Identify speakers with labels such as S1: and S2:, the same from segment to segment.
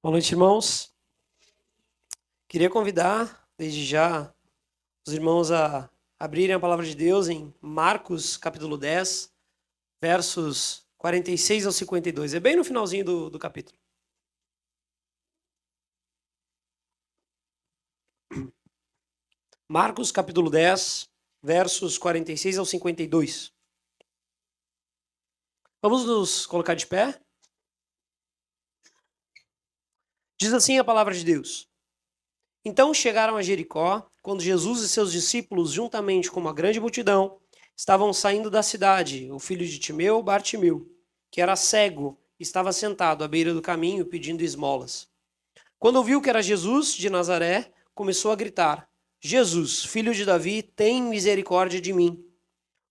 S1: Boa noite, irmãos. Queria convidar, desde já, os irmãos a abrirem a palavra de Deus em Marcos, capítulo 10, versos 46 ao 52. É bem no finalzinho do capítulo. Marcos, capítulo 10, versos 46 ao 52. Vamos nos colocar de pé? Diz assim a palavra de Deus. Então chegaram a Jericó, quando Jesus e seus discípulos, juntamente com uma grande multidão, estavam saindo da cidade. O filho de Timeu, Bartimeu, que era cego, estava sentado à beira do caminho pedindo esmolas. Quando ouviu que era Jesus de Nazaré, começou a gritar: Jesus, filho de Davi, tem misericórdia de mim.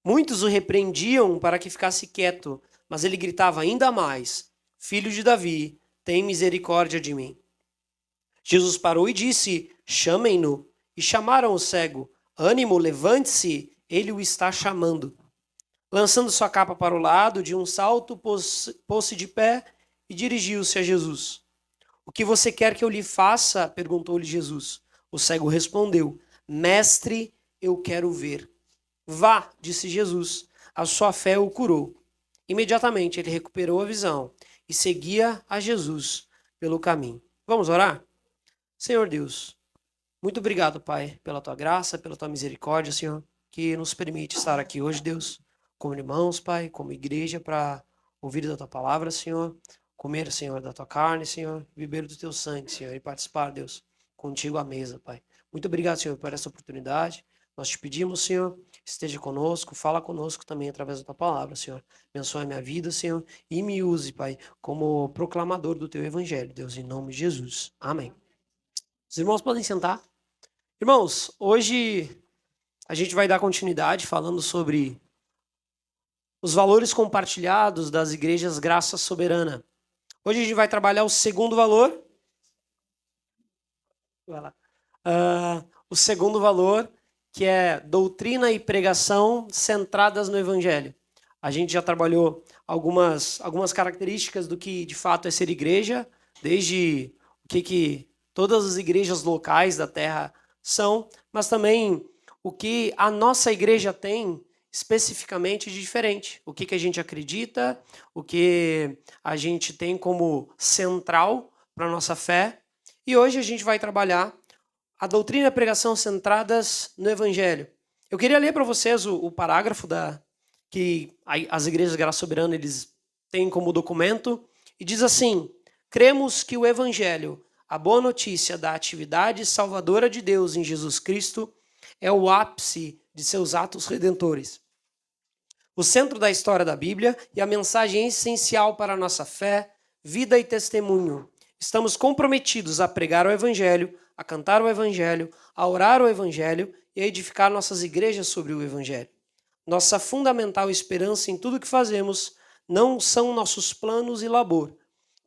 S1: Muitos o repreendiam para que ficasse quieto, mas ele gritava ainda mais: Filho de Davi, tem misericórdia de mim. Jesus parou e disse: Chamem-no. E chamaram o cego. Ânimo, levante-se, ele o está chamando. Lançando sua capa para o lado, de um salto, pôs-se de pé e dirigiu-se a Jesus. O que você quer que eu lhe faça? Perguntou-lhe Jesus. O cego respondeu: Mestre, eu quero ver. Vá, disse Jesus. A sua fé o curou. Imediatamente ele recuperou a visão e seguia a Jesus pelo caminho. Vamos orar? Senhor Deus, muito obrigado, Pai, pela tua graça, pela tua misericórdia, Senhor, que nos permite estar aqui hoje, Deus, como irmãos, Pai, como igreja, para ouvir da tua palavra, Senhor, comer, Senhor, da tua carne, Senhor, beber do teu sangue, Senhor, e participar, Deus, contigo à mesa, Pai. Muito obrigado, Senhor, por essa oportunidade. Nós te pedimos, Senhor, esteja conosco, fala conosco também através da tua palavra, Senhor. Abençoe a minha vida, Senhor, e me use, Pai, como proclamador do teu evangelho, Deus, em nome de Jesus. Amém. Os irmãos podem sentar. Irmãos, hoje a gente vai dar continuidade falando sobre os valores compartilhados das igrejas Graça Soberana. Hoje a gente vai trabalhar o segundo valor. Vai lá. O segundo valor, que é doutrina e pregação centradas no Evangelho. A gente já trabalhou algumas características do que de fato é ser igreja, desde o que todas as igrejas locais da terra são, mas também o que a nossa igreja tem especificamente de diferente. O que a gente acredita, o que a gente tem como central para a nossa fé. E hoje a gente vai trabalhar a doutrina e a pregação centradas no Evangelho. Eu queria ler para vocês o parágrafo que as igrejas Graça Soberana eles têm como documento, e diz assim: cremos que o Evangelho, a boa notícia da atividade salvadora de Deus em Jesus Cristo, é o ápice de seus atos redentores. O centro da história da Bíblia e a mensagem essencial para a nossa fé, vida e testemunho. Estamos comprometidos a pregar o Evangelho, a cantar o Evangelho, a orar o Evangelho e a edificar nossas igrejas sobre o Evangelho. Nossa fundamental esperança em tudo que fazemos não são nossos planos e labor,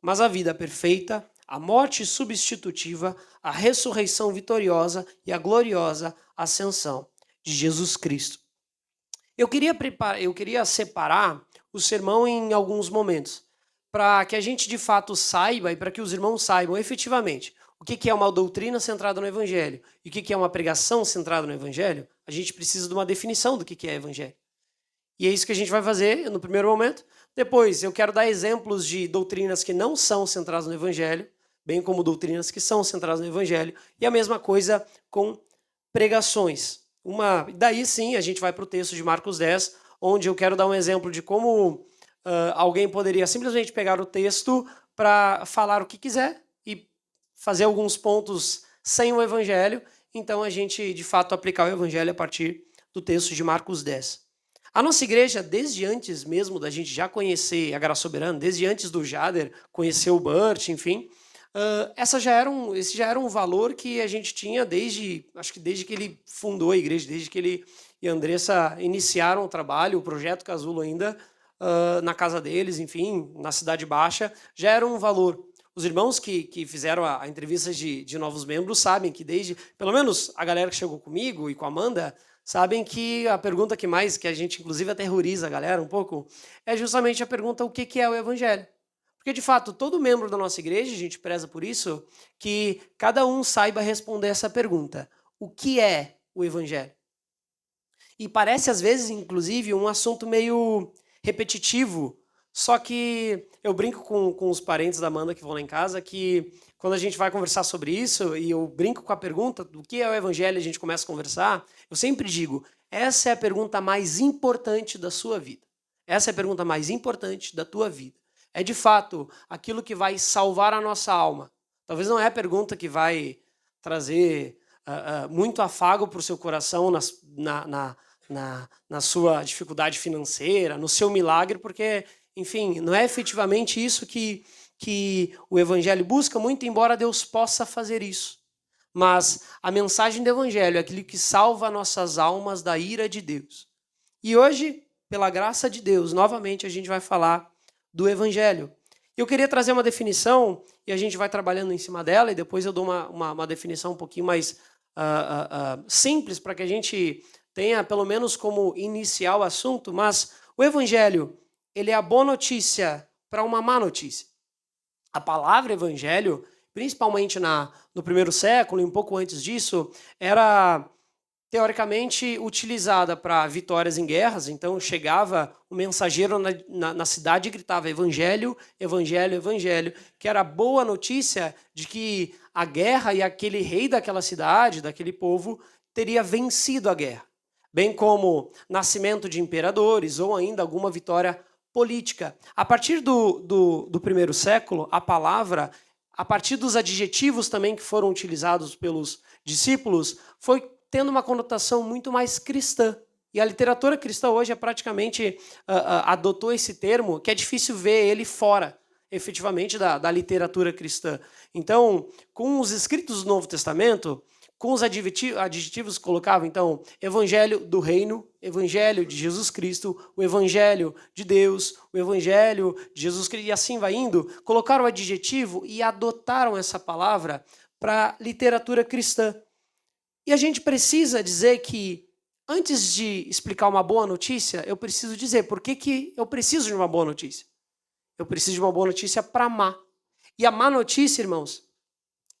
S1: mas a vida perfeita, a morte substitutiva, a ressurreição vitoriosa e a gloriosa ascensão de Jesus Cristo. Eu queria separar o sermão em alguns momentos, para que a gente de fato saiba e para que os irmãos saibam efetivamente o que é uma doutrina centrada no Evangelho e o que é uma pregação centrada no Evangelho. A gente precisa de uma definição do que é Evangelho. E é isso que a gente vai fazer no primeiro momento. Depois, eu quero dar exemplos de doutrinas que não são centradas no Evangelho, bem como doutrinas que são centradas no Evangelho, e a mesma coisa com pregações. Daí sim, a gente vai para o texto de Marcos 10, onde eu quero dar um exemplo de como alguém poderia simplesmente pegar o texto para falar o que quiser e fazer alguns pontos sem o Evangelho. Então, a gente, de fato, aplicar o Evangelho a partir do texto de Marcos 10. A nossa igreja, desde antes mesmo da gente já conhecer a Graça Soberana, desde antes do Jader conhecer o Burt, enfim, esse já era um valor que a gente tinha acho que desde que ele fundou a igreja, desde que ele e a Andressa iniciaram o trabalho, o Projeto Casulo ainda, na casa deles, enfim, na Cidade Baixa, já era um valor. Os irmãos que fizeram a entrevista de novos membros sabem que pelo menos a galera que chegou comigo e com a Amanda, sabem que a pergunta que a gente inclusive aterroriza a galera um pouco, é justamente a pergunta: o que é o Evangelho? Porque, de fato, todo membro da nossa igreja, a gente preza por isso, que cada um saiba responder essa pergunta. O que é o Evangelho? E parece, às vezes, inclusive, um assunto meio repetitivo. Só que eu brinco com os parentes da Amanda que vão lá em casa, que quando a gente vai conversar sobre isso, e eu brinco com a pergunta do que é o Evangelho, a gente começa a conversar, eu sempre digo, essa é a pergunta mais importante da sua vida. Essa é a pergunta mais importante da tua vida. É, de fato, aquilo que vai salvar a nossa alma. Talvez não é a pergunta que vai trazer muito afago para o seu coração na sua dificuldade financeira, no seu milagre, porque, enfim, não é efetivamente isso que o Evangelho busca, muito embora Deus possa fazer isso. Mas a mensagem do Evangelho é aquilo que salva nossas almas da ira de Deus. E hoje, pela graça de Deus, novamente a gente vai falar do Evangelho. Eu queria trazer uma definição, e a gente vai trabalhando em cima dela, e depois eu dou uma definição um pouquinho mais simples, para que a gente tenha pelo menos como iniciar o assunto, mas o Evangelho, ele é a boa notícia para uma má notícia. A palavra Evangelho, principalmente no primeiro século e um pouco antes disso, era teoricamente utilizada para vitórias em guerras. Então chegava o mensageiro na cidade e gritava Evangelho, Evangelho, Evangelho, que era a boa notícia de que a guerra e aquele rei daquela cidade, daquele povo, teria vencido a guerra. Bem como nascimento de imperadores ou ainda alguma vitória política. A partir do primeiro século, a palavra, a partir dos adjetivos também que foram utilizados pelos discípulos, foi tendo uma conotação muito mais cristã. E a literatura cristã hoje praticamente adotou esse termo, que é difícil ver ele fora, efetivamente, da literatura cristã. Então, com os escritos do Novo Testamento, com os adjetivos que colocavam, então, Evangelho do Reino, Evangelho de Jesus Cristo, o Evangelho de Deus, o Evangelho de Jesus Cristo, e assim vai indo, colocaram o adjetivo e adotaram essa palavra para a literatura cristã. E a gente precisa dizer que, antes de explicar uma boa notícia, eu preciso dizer por que eu preciso de uma boa notícia. Eu preciso de uma boa notícia para má. E a má notícia, irmãos,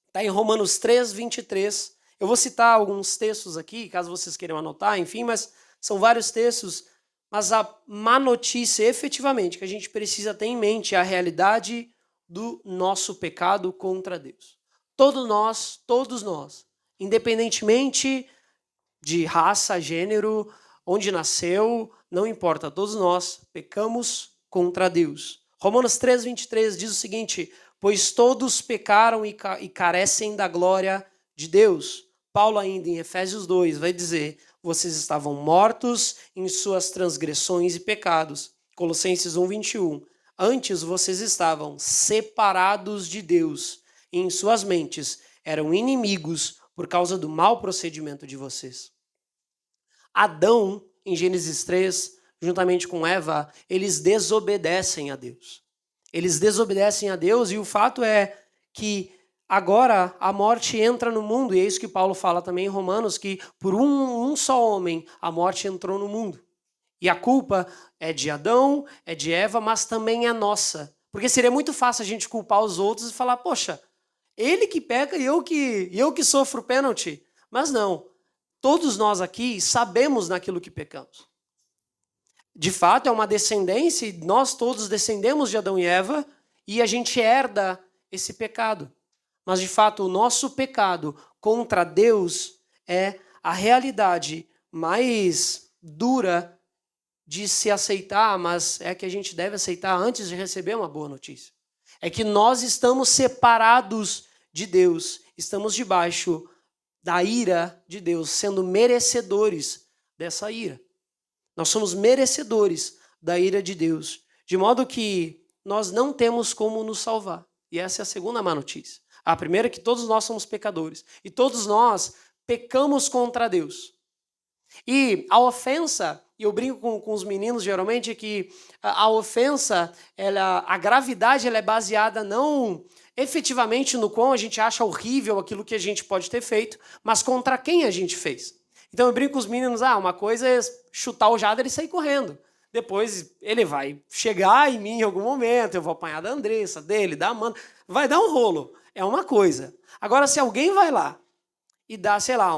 S1: está em Romanos 3, 23. Eu vou citar alguns textos aqui, caso vocês queiram anotar, enfim, mas são vários textos. Mas a má notícia, efetivamente, que a gente precisa ter em mente é a realidade do nosso pecado contra Deus. Todos nós, independentemente de raça, gênero, onde nasceu, não importa, todos nós pecamos contra Deus. Romanos 3, 23 diz o seguinte, pois todos pecaram e carecem da glória de Deus. Paulo ainda em Efésios 2 vai dizer, vocês estavam mortos em suas transgressões e pecados. Colossenses 1, 21. Antes vocês estavam separados de Deus e em suas mentes eram inimigos por causa do mau procedimento de vocês. Adão, em Gênesis 3, juntamente com Eva, eles desobedecem a Deus. Eles desobedecem a Deus e o fato é que agora a morte entra no mundo, e é isso que Paulo fala também em Romanos, que por um só homem a morte entrou no mundo. E a culpa é de Adão, é de Eva, mas também é nossa. Porque seria muito fácil a gente culpar os outros e falar, poxa, ele que peca e eu que sofro o pênalti. Mas não, todos nós aqui sabemos naquilo que pecamos. De fato, é uma descendência, e nós todos descendemos de Adão e Eva, e a gente herda esse pecado. Mas, de fato, o nosso pecado contra Deus é a realidade mais dura de se aceitar, mas é que a gente deve aceitar antes de receber uma boa notícia. É que nós estamos separados de Deus, estamos debaixo da ira de Deus, sendo merecedores dessa ira. Nós somos merecedores da ira de Deus, de modo que nós não temos como nos salvar. E essa é a segunda má notícia. A primeira é que todos nós somos pecadores. E todos nós pecamos contra Deus. E a ofensa, e eu brinco com os meninos geralmente, é que a ofensa, a gravidade ela é baseada não efetivamente no quão a gente acha horrível aquilo que a gente pode ter feito, mas contra quem a gente fez. Então eu brinco com os meninos, uma coisa é chutar o Jader e sair correndo. depois ele vai chegar em mim em algum momento, eu vou apanhar da Andressa, dele, da Amanda, vai dar um rolo, é uma coisa. Agora, se alguém vai lá e dá, sei lá,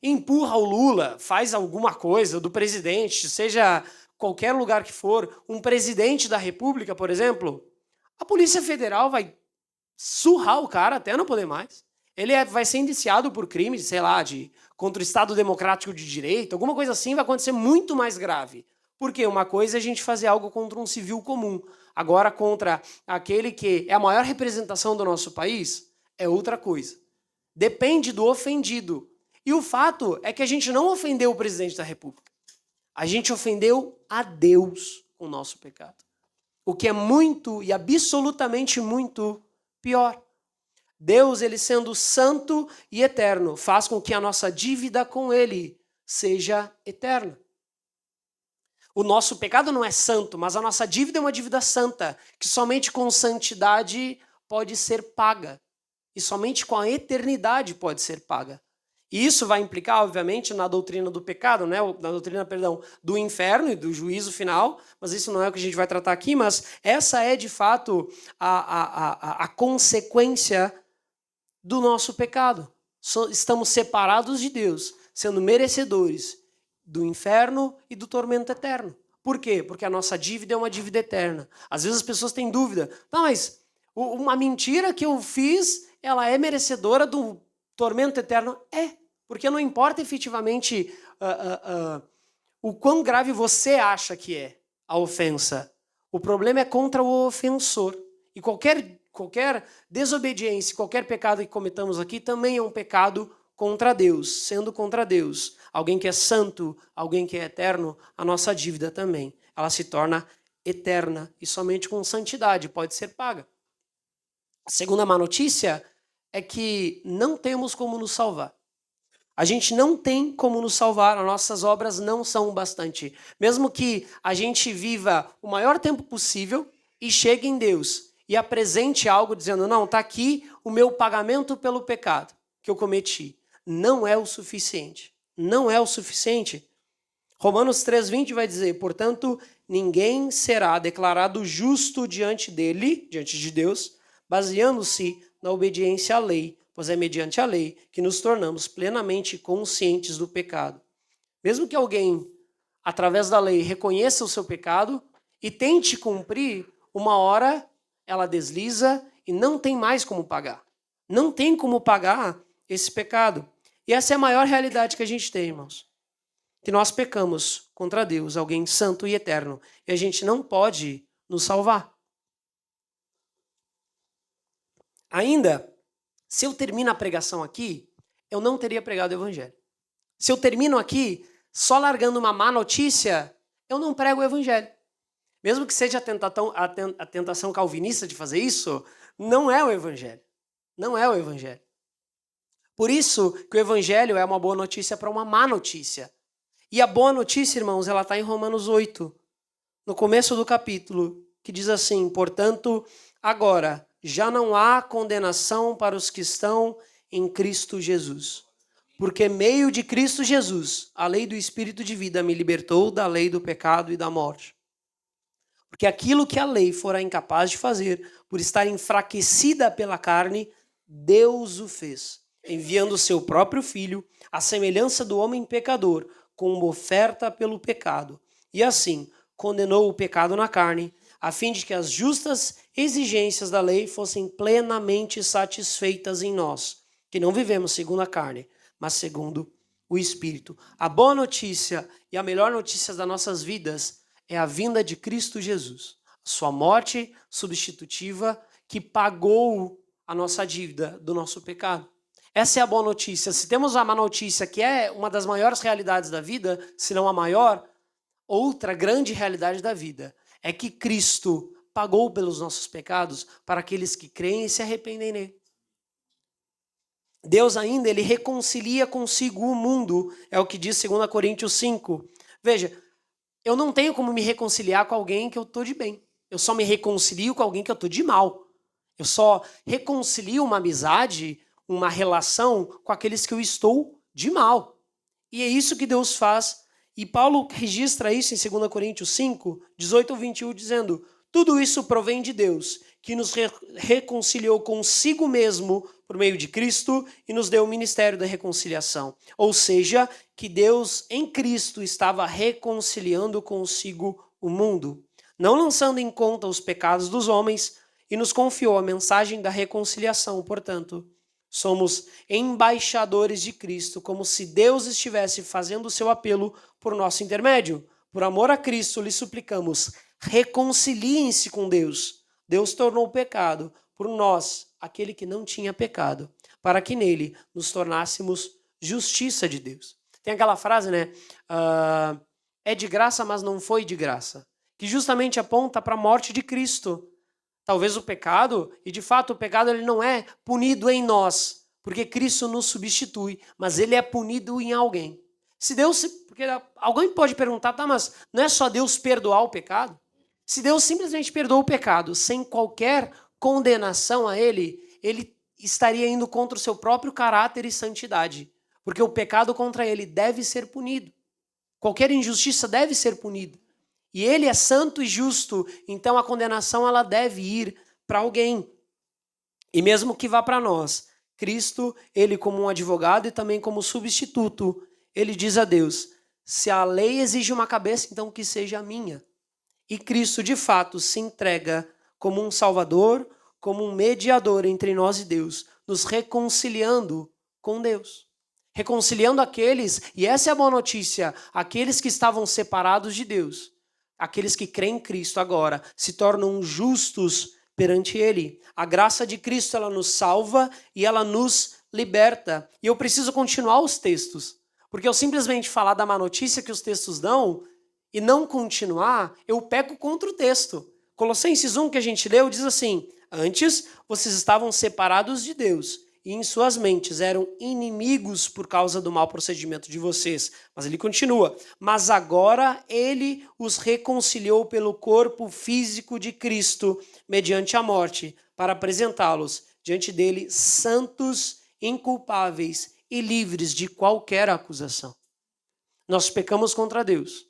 S1: empurra o Lula, faz alguma coisa do presidente, seja qualquer lugar que for, um presidente da República, por exemplo, a Polícia Federal vai surrar o cara até não poder mais. Ele vai ser indiciado por crime, sei lá, contra o Estado Democrático de Direito, alguma coisa assim vai acontecer muito mais grave. Porque uma coisa é a gente fazer algo contra um civil comum. Agora, contra aquele que é a maior representação do nosso país, é outra coisa. Depende do ofendido. E o fato é que a gente não ofendeu o presidente da República. A gente ofendeu a Deus com o nosso pecado. O que é muito e absolutamente muito pior. Deus, ele sendo santo e eterno, faz com que a nossa dívida com ele seja eterna. O nosso pecado não é santo, mas a nossa dívida é uma dívida santa, que somente com santidade pode ser paga. E somente com a eternidade pode ser paga. E isso vai implicar, obviamente, na doutrina do pecado, né? Na doutrina, perdão, do inferno e do juízo final, mas isso não é o que a gente vai tratar aqui, mas essa é, de fato, a consequência do nosso pecado. Estamos separados de Deus, sendo merecedores do inferno e do tormento eterno. Por quê? Porque a nossa dívida é uma dívida eterna. Às vezes as pessoas têm dúvida. Não, mas uma mentira que eu fiz, ela é merecedora do tormento eterno? É, porque não importa efetivamente o quão grave você acha que é a ofensa. O problema é contra o ofensor. E qualquer desobediência, qualquer pecado que cometamos aqui também é um pecado contra Deus, sendo contra Deus. Alguém que é santo, alguém que é eterno, a nossa dívida também. Ela se torna eterna e somente com santidade pode ser paga. A segunda má notícia é que não temos como nos salvar. A gente não tem como nos salvar, as nossas obras não são o bastante. Mesmo que a gente viva o maior tempo possível e chegue em Deus e apresente algo dizendo, não, está aqui o meu pagamento pelo pecado que eu cometi. Não é o suficiente. Não é o suficiente. Romanos 3,20 vai dizer, portanto, ninguém será declarado justo diante dele, diante de Deus, baseando-se na obediência à lei, pois é mediante a lei que nos tornamos plenamente conscientes do pecado. Mesmo que alguém, através da lei, reconheça o seu pecado e tente cumprir, uma hora ela desliza e não tem mais como pagar. Não tem como pagar esse pecado. E essa é a maior realidade que a gente tem, irmãos. Que nós pecamos contra Deus, alguém santo e eterno, e a gente não pode nos salvar. Ainda, se eu termino a pregação aqui, eu não teria pregado o evangelho. Se eu termino aqui só largando uma má notícia, eu não prego o evangelho. Mesmo que seja a tentação calvinista de fazer isso, não é o evangelho. Não é o evangelho. Por isso que o evangelho é uma boa notícia para uma má notícia. E a boa notícia, irmãos, ela está em Romanos 8, no começo do capítulo, que diz assim, portanto, agora já não há condenação para os que estão em Cristo Jesus. Porque meio de Cristo Jesus, a lei do Espírito de vida me libertou da lei do pecado e da morte. Porque aquilo que a lei fora incapaz de fazer, por estar enfraquecida pela carne, Deus o fez, enviando o seu próprio Filho, à semelhança do homem pecador, como oferta pelo pecado. E assim, condenou o pecado na carne, a fim de que as justas exigências da lei fossem plenamente satisfeitas em nós, que não vivemos segundo a carne, mas segundo o Espírito. A boa notícia e a melhor notícia das nossas vidas é a vinda de Cristo Jesus. A sua morte substitutiva que pagou a nossa dívida do nosso pecado. Essa é a boa notícia. Se temos a má notícia, que é uma das maiores realidades da vida, se não a maior, outra grande realidade da vida é que Cristo pagou pelos nossos pecados para aqueles que creem e se arrependem nele. Deus ainda, ele reconcilia consigo o mundo, é o que diz 2 Coríntios 5. Veja, eu não tenho como me reconciliar com alguém que eu estou de bem. Eu só me reconcilio com alguém que eu estou de mal. Eu só reconcilio uma amizade, uma relação com aqueles que eu estou de mal. E é isso que Deus faz. E Paulo registra isso em 2 Coríntios 5, 18 ao 21, dizendo: tudo isso provém de Deus, que nos reconciliou consigo mesmo por meio de Cristo e nos deu o ministério da reconciliação. Ou seja, que Deus em Cristo estava reconciliando consigo o mundo, não lançando em conta os pecados dos homens, e nos confiou a mensagem da reconciliação. Portanto, somos embaixadores de Cristo, como se Deus estivesse fazendo o seu apelo por nosso intermédio. Por amor a Cristo, lhe suplicamos: reconciliem-se com Deus. Deus tornou o pecado por nós, aquele que não tinha pecado, para que nele nos tornássemos justiça de Deus. Tem aquela frase, né? É de graça, mas não foi de graça. Que justamente aponta para a morte de Cristo. Talvez o pecado, e de fato o pecado ele não é punido em nós, porque Cristo nos substitui, mas ele é punido em alguém. Se Deus, porque alguém pode perguntar, tá, mas não é só Deus perdoar o pecado? Se Deus simplesmente perdoa o pecado sem qualquer condenação a ele, ele estaria indo contra o seu próprio caráter e santidade, porque o pecado contra ele deve ser punido. Qualquer injustiça deve ser punida. E ele é santo e justo, então a condenação ela deve ir para alguém. E mesmo que vá para nós, Cristo, ele como um advogado e também como substituto, ele diz a Deus: se a lei exige uma cabeça, então que seja a minha. E Cristo, de fato, se entrega como um salvador, como um mediador entre nós e Deus, nos reconciliando com Deus. Reconciliando aqueles, e essa é a boa notícia, aqueles que estavam separados de Deus. Aqueles que creem em Cristo agora se tornam justos perante Ele. A graça de Cristo, ela nos salva e ela nos liberta. E eu preciso continuar os textos, porque eu simplesmente falar da má notícia que os textos dão e não continuar, eu peco contra o texto. Colossenses 1, que a gente leu, diz assim: antes vocês estavam separados de Deus e em suas mentes eram inimigos por causa do mau procedimento de vocês. Mas ele continua: mas agora ele os reconciliou pelo corpo físico de Cristo, mediante a morte, para apresentá-los diante dele santos, inculpáveis e livres de qualquer acusação. Nós pecamos contra Deus.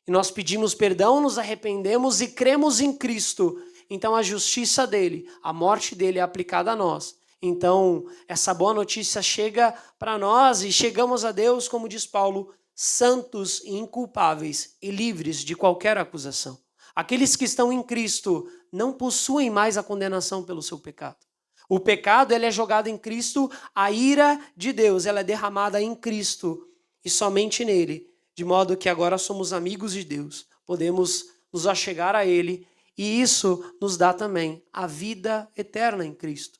S1: E nós pedimos perdão, nos arrependemos e cremos em Cristo. Então a justiça dele, a morte dele é aplicada a nós. Então, essa boa notícia chega para nós e chegamos a Deus, como diz Paulo, santos e inculpáveis e livres de qualquer acusação. Aqueles que estão em Cristo não possuem mais a condenação pelo seu pecado. O pecado ele é jogado em Cristo, a ira de Deus ela é derramada em Cristo e somente nele, de modo que agora somos amigos de Deus, podemos nos achegar a Ele e isso nos dá também a vida eterna em Cristo.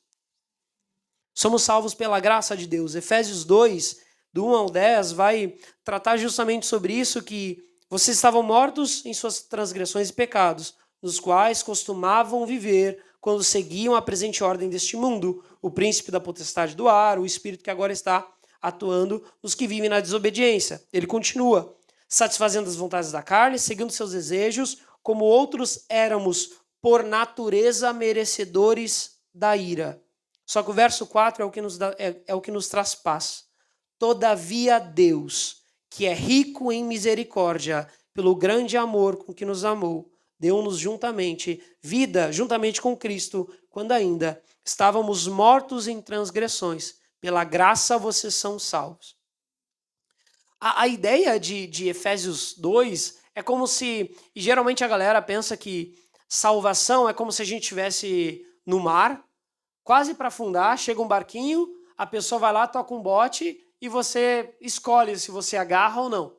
S1: Somos salvos pela graça de Deus. Efésios 2, do 1 ao 10, vai tratar justamente sobre isso, que vocês estavam mortos em suas transgressões e pecados, nos quais costumavam viver quando seguiam a presente ordem deste mundo, o príncipe da potestade do ar, o espírito que agora está atuando nos que vivem na desobediência. Ele continua: satisfazendo as vontades da carne, seguindo seus desejos, como outros éramos por natureza merecedores da ira. Só que o verso 4 é o que nos traz paz. Todavia Deus, que é rico em misericórdia, pelo grande amor com que nos amou, deu-nos juntamente vida, juntamente com Cristo, quando ainda estávamos mortos em transgressões. Pela graça vocês são salvos. A ideia de Efésios 2 é como se, e geralmente a galera pensa que salvação é como se a gente estivesse no mar, quase para afundar, chega um barquinho, a pessoa vai lá, toca um bote e você escolhe se você agarra ou não.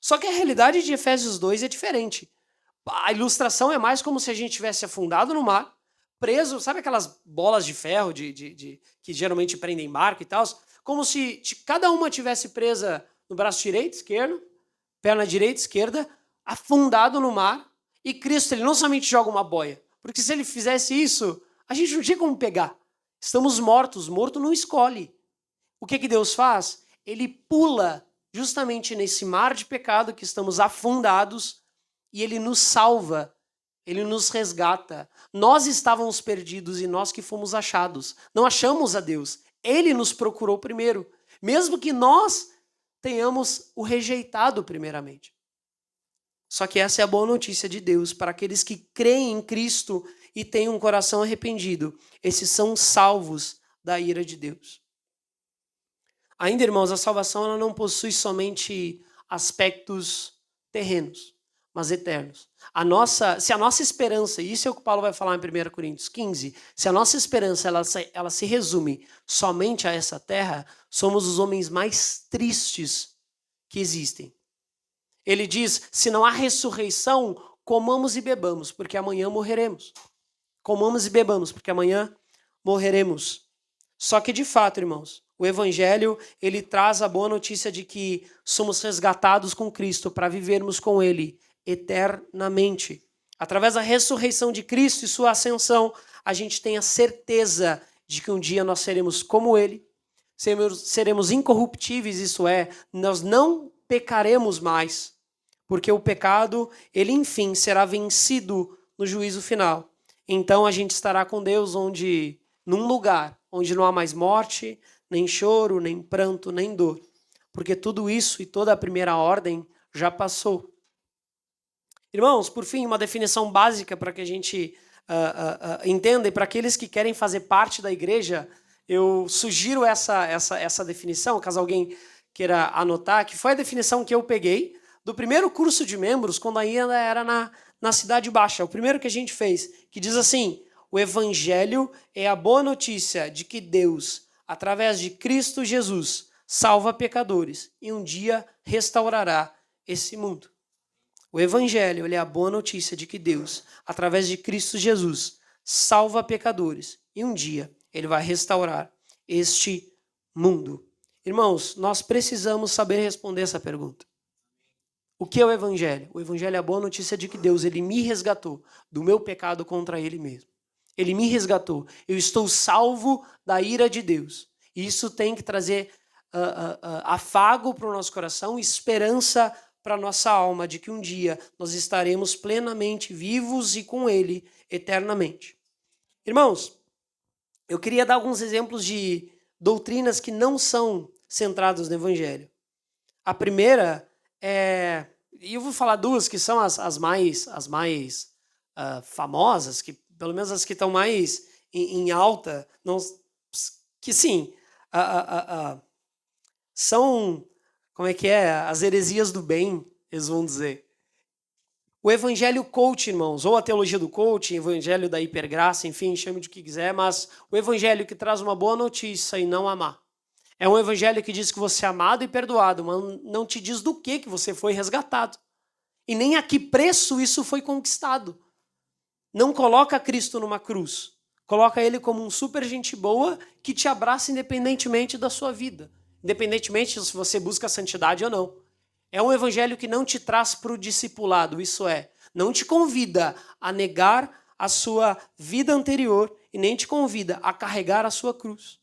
S1: Só que a realidade de Efésios 2 é diferente. A ilustração é mais como se a gente tivesse afundado no mar, preso, sabe aquelas bolas de ferro que geralmente prendem barco e tal? Como se cada uma tivesse presa no braço direito, esquerdo, perna direita, esquerda, afundado no mar, e Cristo ele não somente joga uma boia, porque se ele fizesse isso, a gente não tinha como pegar. Estamos mortos, morto não escolhe. O que Deus faz? Ele pula justamente nesse mar de pecado que estamos afundados e ele nos salva, ele nos resgata. Nós estávamos perdidos e nós que fomos achados. Não achamos a Deus, ele nos procurou primeiro, mesmo que nós tenhamos o rejeitado primeiramente. Só que essa é a boa notícia de Deus para aqueles que creem em Cristo e têm um coração arrependido. Esses são salvos da ira de Deus. Ainda, irmãos, a salvação ela não possui somente aspectos terrenos, mas eternos. Se a nossa esperança, e isso é o que Paulo vai falar em 1 Coríntios 15, se a nossa esperança ela se resume somente a essa terra, somos os homens mais tristes que existem. Ele diz, se não há ressurreição, comamos e bebamos, porque amanhã morreremos. Comamos e bebamos, porque amanhã morreremos. Só que, de fato, irmãos, o Evangelho, ele traz a boa notícia de que somos resgatados com Cristo para vivermos com Ele eternamente. Através da ressurreição de Cristo e sua ascensão, a gente tem a certeza de que um dia nós seremos como Ele, seremos incorruptíveis, isso é, nós não pecaremos mais, porque o pecado, ele enfim será vencido no juízo final. Então a gente estará com Deus num lugar onde não há mais morte, nem choro, nem pranto, nem dor. Porque tudo isso e toda a primeira ordem já passou. Irmãos, por fim, uma definição básica para que a gente entenda, e para aqueles que querem fazer parte da igreja, eu sugiro essa definição, caso alguém queira anotar, que foi a definição que eu peguei do primeiro curso de membros, quando ainda era na Cidade Baixa, o primeiro que a gente fez, que diz assim, o Evangelho é a boa notícia de que Deus, através de Cristo Jesus, salva pecadores e um dia restaurará esse mundo. O Evangelho é a boa notícia de que Deus, através de Cristo Jesus, salva pecadores e um dia ele vai restaurar este mundo. Irmãos, nós precisamos saber responder essa pergunta. O que é o Evangelho? O Evangelho é a boa notícia de que Deus, ele me resgatou do meu pecado contra ele mesmo. Ele me resgatou. Eu estou salvo da ira de Deus. E isso tem que trazer afago para o nosso coração, esperança para a nossa alma, de que um dia nós estaremos plenamente vivos e com Ele eternamente. Irmãos, eu queria dar alguns exemplos de doutrinas que não são centradas no Evangelho. A primeira e eu vou falar duas que são as mais famosas, que pelo menos as que estão mais em alta, que sim, são, as heresias do bem, eles vão dizer. O evangelho coach, irmãos, ou a teologia do coach, evangelho da hipergraça, enfim, chame de que quiser, mas o evangelho que traz uma boa notícia e não amar. É um evangelho que diz que você é amado e perdoado, mas não te diz do que você foi resgatado. E nem a que preço isso foi conquistado. Não coloca Cristo numa cruz. Coloca ele como um super gente boa que te abraça independentemente da sua vida. Independentemente se você busca santidade ou não. É um evangelho que não te traz para o discipulado, isso é, não te convida a negar a sua vida anterior e nem te convida a carregar a sua cruz.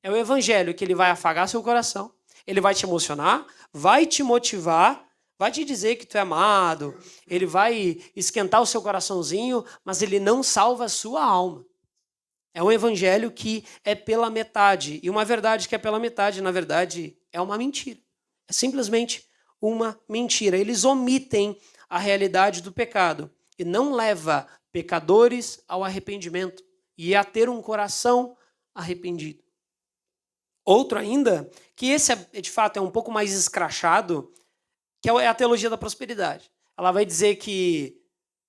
S1: É o evangelho que ele vai afagar seu coração, ele vai te emocionar, vai te motivar, vai te dizer que tu é amado, ele vai esquentar o seu coraçãozinho, mas ele não salva a sua alma. É um evangelho que é pela metade. E uma verdade que é pela metade, na verdade, é uma mentira. É simplesmente uma mentira. Eles omitem a realidade do pecado e não leva pecadores ao arrependimento e a ter um coração arrependido. Outro ainda, que esse de fato é um pouco mais escrachado, que é a teologia da prosperidade. Ela vai dizer que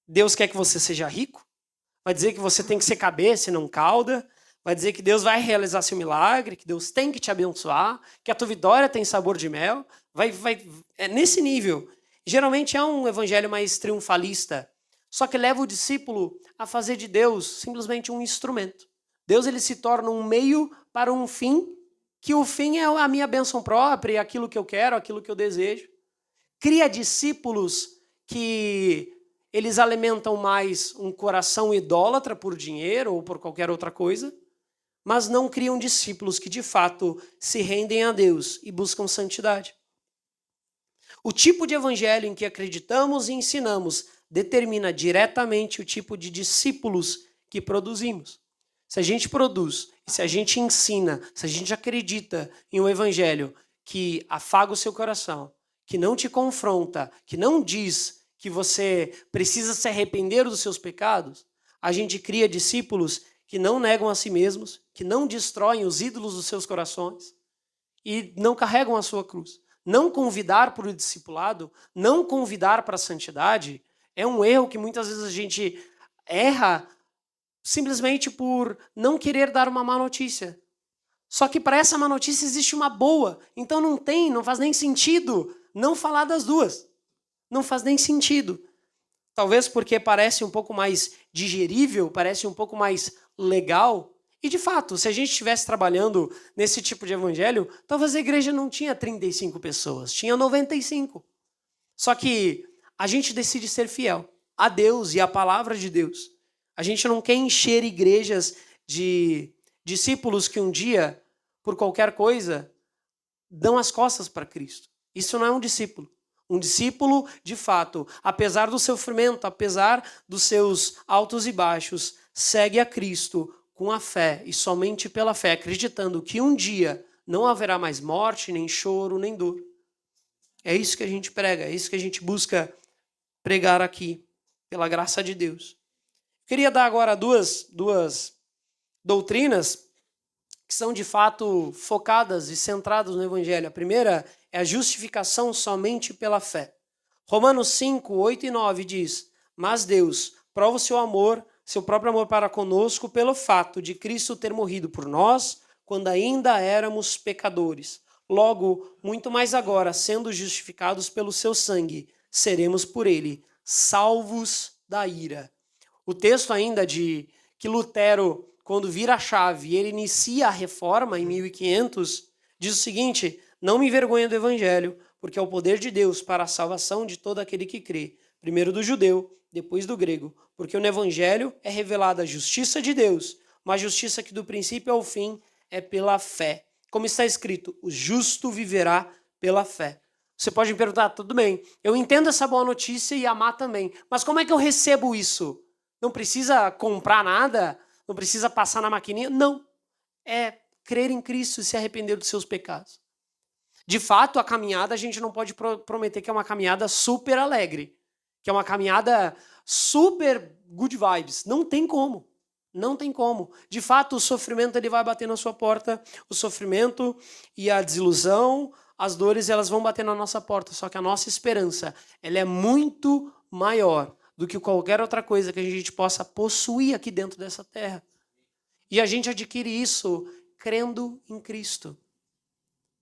S1: Deus quer que você seja rico, vai dizer que você tem que ser cabeça e não cauda, vai dizer que Deus vai realizar seu milagre, que Deus tem que te abençoar, que a tua vitória tem sabor de mel. É nesse nível. Geralmente é um evangelho mais triunfalista, só que leva o discípulo a fazer de Deus simplesmente um instrumento. Deus ele se torna um meio para um fim, que o fim é a minha bênção própria, aquilo que eu quero, aquilo que eu desejo. Cria discípulos que eles alimentam mais um coração idólatra por dinheiro ou por qualquer outra coisa, mas não criam discípulos que de fato se rendem a Deus e buscam santidade. O tipo de evangelho em que acreditamos e ensinamos determina diretamente o tipo de discípulos que produzimos. Se a gente produz, se a gente ensina, se a gente acredita em um evangelho que afaga o seu coração, que não te confronta, que não diz que você precisa se arrepender dos seus pecados, a gente cria discípulos que não negam a si mesmos, que não destroem os ídolos dos seus corações e não carregam a sua cruz. Não convidar para o discipulado, não convidar para a santidade, é um erro que muitas vezes a gente erra simplesmente por não querer dar uma má notícia. Só que para essa má notícia existe uma boa, então não faz nem sentido não falar das duas. Não faz nem sentido. Talvez porque parece um pouco mais digerível, parece um pouco mais legal. E de fato, se a gente estivesse trabalhando nesse tipo de evangelho, talvez a igreja não tinha 35 pessoas, tinha 95. Só que a gente decide ser fiel a Deus e à palavra de Deus. A gente não quer encher igrejas de discípulos que um dia, por qualquer coisa, dão as costas para Cristo. Isso não é um discípulo. Um discípulo, de fato, apesar do sofrimento, apesar dos seus altos e baixos, segue a Cristo com a fé e somente pela fé, acreditando que um dia não haverá mais morte, nem choro, nem dor. É isso que a gente prega, é isso que a gente busca pregar aqui, pela graça de Deus. Queria dar agora duas doutrinas que são de fato focadas e centradas no Evangelho. A primeira é a justificação somente pela fé. Romanos 5, 8 e 9 diz: mas Deus prova o seu amor, seu próprio amor para conosco, pelo fato de Cristo ter morrido por nós, quando ainda éramos pecadores. Logo, muito mais agora, sendo justificados pelo seu sangue, seremos por ele salvos da ira. O texto ainda de que Lutero, quando vira a chave e ele inicia a reforma em 1500, diz o seguinte: não me envergonho do evangelho, porque é o poder de Deus para a salvação de todo aquele que crê, primeiro do judeu, depois do grego, porque no evangelho é revelada a justiça de Deus, uma justiça que do princípio ao fim é pela fé. Como está escrito, o justo viverá pela fé. Você pode me perguntar, tudo bem, eu entendo essa boa notícia e amar também, mas como é que eu recebo isso? Não precisa comprar nada? Não precisa passar na maquininha? Não. É crer em Cristo e se arrepender dos seus pecados. De fato, a caminhada a gente não pode prometer que é uma caminhada super alegre, que é uma caminhada super good vibes. Não tem como. Não tem como. De fato, o sofrimento ele vai bater na sua porta, o sofrimento e a desilusão, as dores, elas vão bater na nossa porta. Só que a nossa esperança, ela é muito maior do que qualquer outra coisa que a gente possa possuir aqui dentro dessa terra. E a gente adquire isso crendo em Cristo,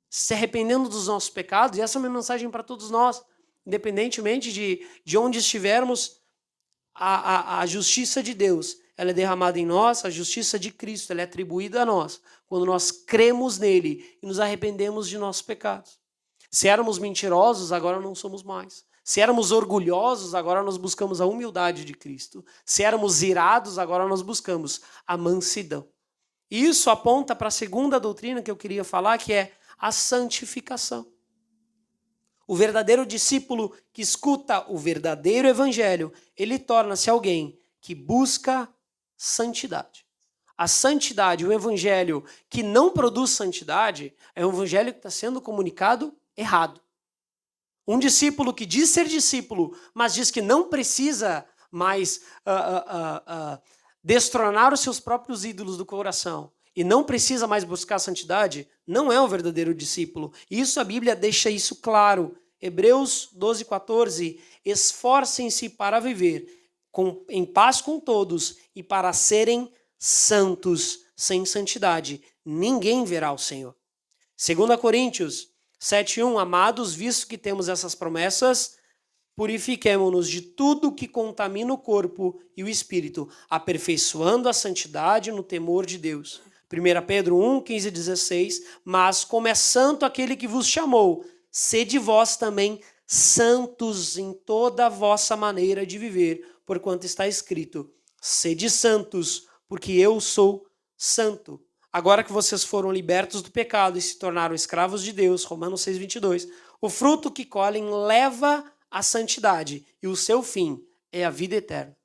S1: se arrependendo dos nossos pecados, e essa é uma mensagem para todos nós, independentemente de onde estivermos, a justiça de Deus, ela é derramada em nós, a justiça de Cristo, ela é atribuída a nós, quando nós cremos nele e nos arrependemos de nossos pecados. Se éramos mentirosos, agora não somos mais. Se éramos orgulhosos, agora nós buscamos a humildade de Cristo. Se éramos irados, agora nós buscamos a mansidão. E isso aponta para a segunda doutrina que eu queria falar, que é a santificação. O verdadeiro discípulo que escuta o verdadeiro evangelho, ele torna-se alguém que busca santidade. A santidade, o evangelho que não produz santidade, é um evangelho que está sendo comunicado errado. Um discípulo que diz ser discípulo, mas diz que não precisa mais destronar os seus próprios ídolos do coração e não precisa mais buscar a santidade, não é um verdadeiro discípulo. E isso a Bíblia deixa isso claro. Hebreus 12, 14, esforcem-se para viver em paz com todos e para serem santos. Sem santidade, ninguém verá o Senhor. 2 Coríntios 7:1, amados, visto que temos essas promessas, purifiquemo-nos de tudo que contamina o corpo e o espírito, aperfeiçoando a santidade no temor de Deus. 1 Pedro 1, 15 e 16, mas como é santo aquele que vos chamou, sede vós também santos em toda a vossa maneira de viver, porquanto está escrito, sede santos, porque eu sou santo. Agora que vocês foram libertos do pecado e se tornaram escravos de Deus, Romanos 6, 22, o fruto que colhem leva à santidade e o seu fim é a vida eterna.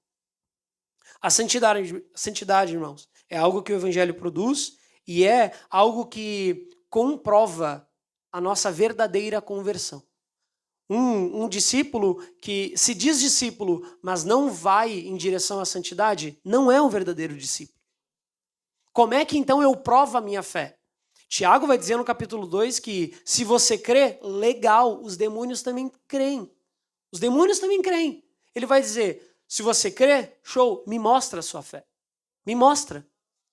S1: A santidade, irmãos, é algo que o evangelho produz e é algo que comprova a nossa verdadeira conversão. Um discípulo que se diz discípulo, mas não vai em direção à santidade, não é um verdadeiro discípulo. Como é que então eu provo a minha fé? Tiago vai dizer no capítulo 2 que se você crê, legal, os demônios também creem. Os demônios também creem. Ele vai dizer, se você crê, show, me mostra a sua fé. Me mostra.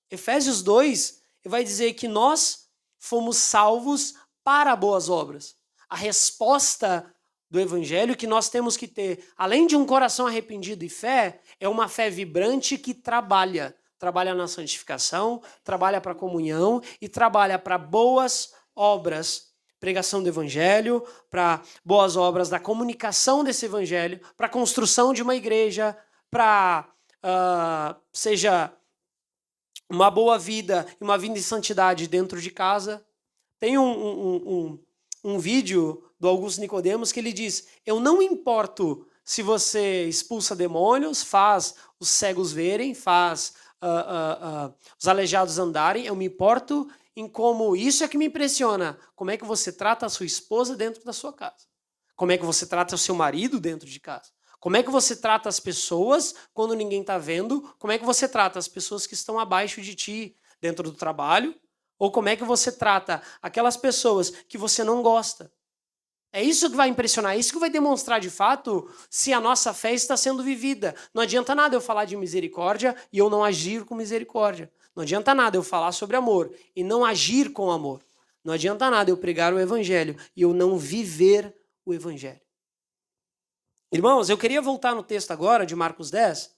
S1: Efésios 2 vai dizer que nós fomos salvos para boas obras. A resposta do evangelho que nós temos que ter, além de um coração arrependido e fé, é uma fé vibrante que trabalha. Trabalha na santificação, trabalha para a comunhão e trabalha para boas obras. Pregação do evangelho, para boas obras da comunicação desse evangelho, para a construção de uma igreja, para seja uma boa vida e uma vida de santidade dentro de casa. Tem um vídeo do Augusto Nicodemos que ele diz, eu não importo se você expulsa demônios, faz os cegos verem, faz os aleijados andarem, eu me importo em como, isso é que me impressiona, como é que você trata a sua esposa dentro da sua casa. Como é que você trata o seu marido dentro de casa. Como é que você trata as pessoas quando ninguém está vendo? Como é que você trata as pessoas que estão abaixo de ti dentro do trabalho? Ou como é que você trata aquelas pessoas que você não gosta? É isso que vai impressionar, é isso que vai demonstrar de fato se a nossa fé está sendo vivida. Não adianta nada eu falar de misericórdia e eu não agir com misericórdia. Não adianta nada eu falar sobre amor e não agir com amor. Não adianta nada eu pregar o evangelho e eu não viver o evangelho. Irmãos, eu queria voltar no texto agora de Marcos 10,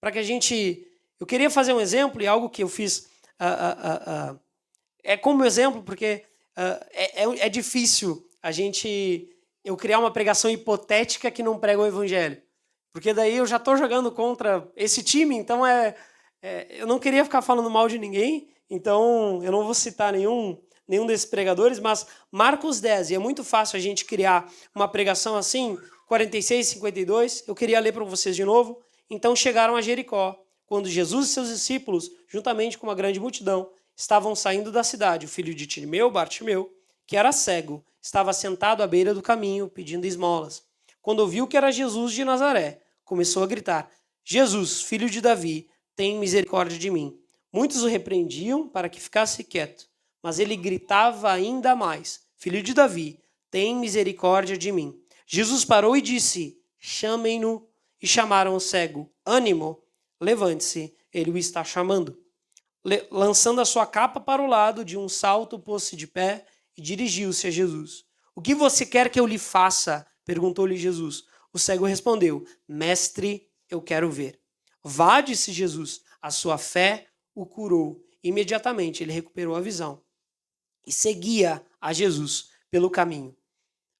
S1: para que eu queria fazer um exemplo e algo que eu fiz é como exemplo, porque é difícil eu criar uma pregação hipotética que não prega o evangelho. Porque daí eu já estou jogando contra esse time, então eu não queria ficar falando mal de ninguém, então eu não vou citar nenhum desses pregadores, mas Marcos 10, e é muito fácil a gente criar uma pregação assim, 46, 52, eu queria ler para vocês de novo. Então chegaram a Jericó, quando Jesus e seus discípulos, juntamente com uma grande multidão, estavam saindo da cidade. O filho de Timeu, Bartimeu, que era cego, estava sentado à beira do caminho, pedindo esmolas. Quando ouviu que era Jesus de Nazaré, começou a gritar, Jesus, filho de Davi, tem misericórdia de mim. Muitos o repreendiam para que ficasse quieto, mas ele gritava ainda mais, filho de Davi, tem misericórdia de mim. Jesus parou e disse, chamem-no, e chamaram o cego, ânimo, levante-se, ele o está chamando. Lançando a sua capa para o lado, de um salto pôs-se de pé e dirigiu-se a Jesus. O que você quer que eu lhe faça? Perguntou-lhe Jesus. O cego respondeu, mestre, eu quero ver. Vá, disse Jesus, a sua fé o curou. Imediatamente ele recuperou a visão e seguia a Jesus pelo caminho.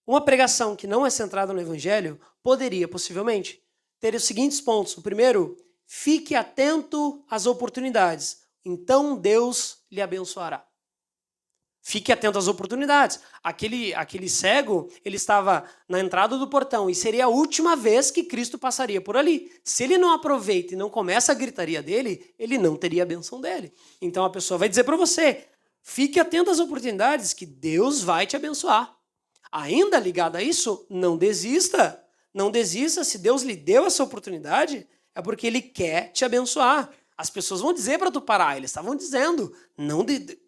S1: Uma pregação que não é centrada no evangelho poderia, possivelmente, ter os seguintes pontos. O primeiro, fique atento às oportunidades, então Deus lhe abençoará. Fique atento às oportunidades. Aquele cego, ele estava na entrada do portão e seria a última vez que Cristo passaria por ali. Se ele não aproveita e não começa a gritaria dele, ele não teria a benção dele. Então a pessoa vai dizer para você, fique atento às oportunidades que Deus vai te abençoar. Ainda ligado a isso, não desista. Não desista. Se Deus lhe deu essa oportunidade, é porque Ele quer te abençoar. As pessoas vão dizer para tu parar. Eles estavam dizendo.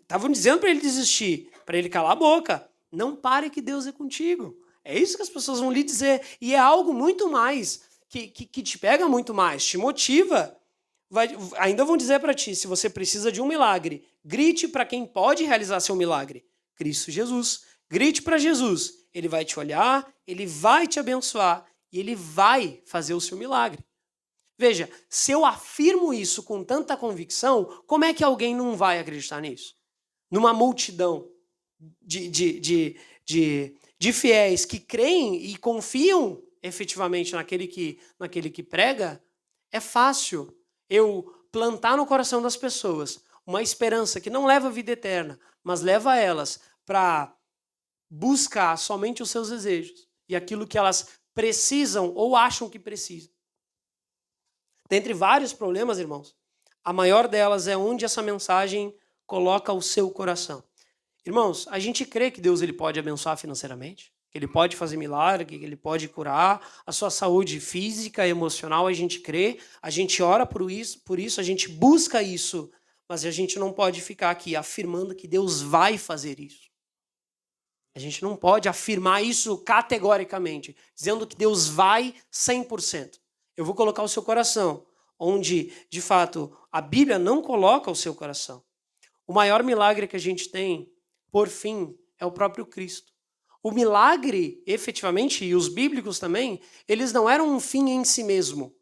S1: Estavam dizendo para ele desistir, para ele calar a boca. Não pare que Deus é contigo. É isso que as pessoas vão lhe dizer. E é algo muito mais, que te pega muito mais, te motiva. Ainda vão dizer para ti, se você precisa de um milagre, grite para quem pode realizar seu milagre. Cristo Jesus. Grite para Jesus, ele vai te olhar, ele vai te abençoar e ele vai fazer o seu milagre. Veja, se eu afirmo isso com tanta convicção, como é que alguém não vai acreditar nisso? Numa multidão de fiéis que creem e confiam efetivamente naquele que prega, é fácil eu plantar no coração das pessoas uma esperança que não leva à vida eterna, mas leva elas para buscar somente os seus desejos e aquilo que elas precisam ou acham que precisam. Dentre vários problemas, irmãos, a maior delas é onde essa mensagem coloca o seu coração. Irmãos, a gente crê que Deus ele pode abençoar financeiramente, Ele pode fazer milagre, ele pode curar a sua saúde física, emocional, a gente crê, a gente ora por isso, a gente busca isso, mas a gente não pode ficar aqui afirmando que Deus vai fazer isso. A gente não pode afirmar isso categoricamente, dizendo que Deus vai 100%. Eu vou colocar o seu coração, onde, de fato, a Bíblia não coloca o seu coração. O maior milagre que a gente tem, por fim, é o próprio Cristo. O milagre, efetivamente, e os bíblicos também, eles não eram um fim em si mesmo.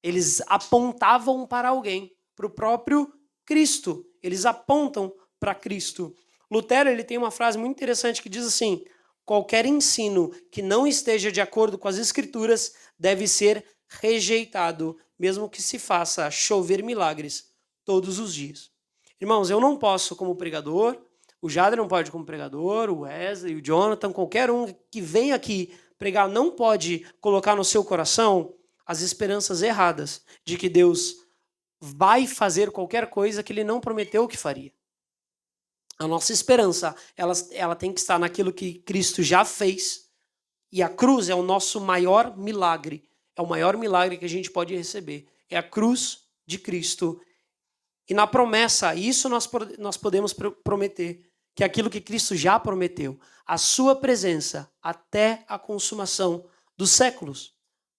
S1: Eles apontavam para alguém, para o próprio Cristo. Eles apontam para Cristo. Lutero, ele tem uma frase muito interessante que diz assim: qualquer ensino que não esteja de acordo com as Escrituras deve ser rejeitado, mesmo que se faça chover milagres todos os dias. Irmãos, eu não posso como pregador, o Jader não pode como pregador, o Wesley, o Jonathan, qualquer um que vem aqui pregar não pode colocar no seu coração as esperanças erradas de que Deus vai fazer qualquer coisa que ele não prometeu que faria. A nossa esperança, ela tem que estar naquilo que Cristo já fez, e a cruz é o nosso maior milagre, é o maior milagre que a gente pode receber, é a cruz de Cristo. E na promessa, isso nós podemos prometer, que é aquilo que Cristo já prometeu, a sua presença até a consumação dos séculos.